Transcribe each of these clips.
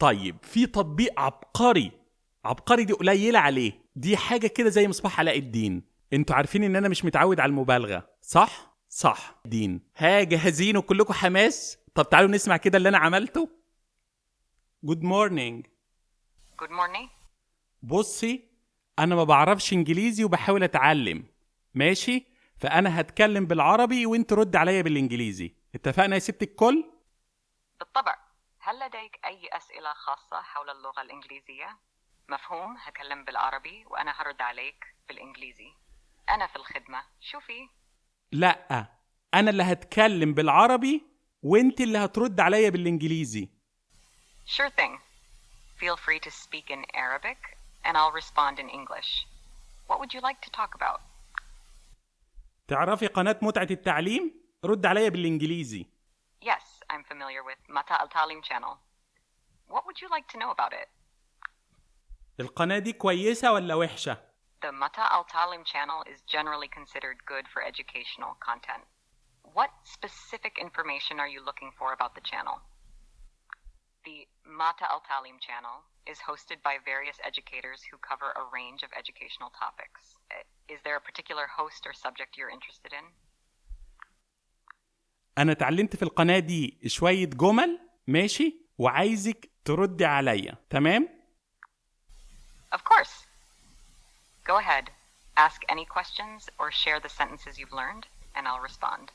طيب في تطبيق عبقري دي قليلة عليه، دي حاجة كده زي مصباح علاء الدين. انتوا عارفين ان انا مش متعود على المبالغة، صح دين. جاهزين وكلكم حماس؟ طب تعالوا نسمع كده اللي انا عملته. Good morning. Good morning. بصي، انا ما بعرفش انجليزي وبحاول اتعلم، ماشي؟ فانا هتكلم بالعربي وانت رد عليا بالانجليزي، اتفقنا يا ست الكل؟ بالطبع. هل لديك أي أسئلة خاصة حول اللغة الإنجليزية؟ مفهوم، هكلم بالعربي وأنا هرد عليك بالإنجليزي. أنا في الخدمة، شوفي. لا، انا اللي هتكلم بالعربي وانت اللي هترد عليا بالانجليزي. Sure thing. Feel free to speak in Arabic and I'll respond in English. What would you like to talk about? تعرفي قناة متعة التعليم؟ رد عليا بالانجليزي. Yes, I'm familiar with Mata Al Talim channel. What would you like to know about it? القناة دي كويسة ولا وحشة؟ The Mata Al Talim channel is generally considered good for educational content. What specific information are you looking for about the channel? The Mata Al Talim channel is hosted by various educators who cover a range of educational topics. Is there a particular host or subject you're interested in? أنا اتعلمت في القناة دي شوية جمل، ماشي؟ وعايزك تردي عليا، تمام؟ Of course. Go ahead. Ask any questions or share the sentences you've learned and I'll respond.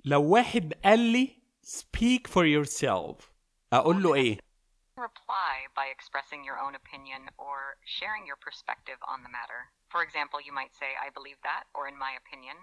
لو واحد قال لي speak for yourself، أقول له إيه؟ Reply by expressing your own opinion or sharing your perspective on the matter. For example, you might say, I believe that, or in my opinion.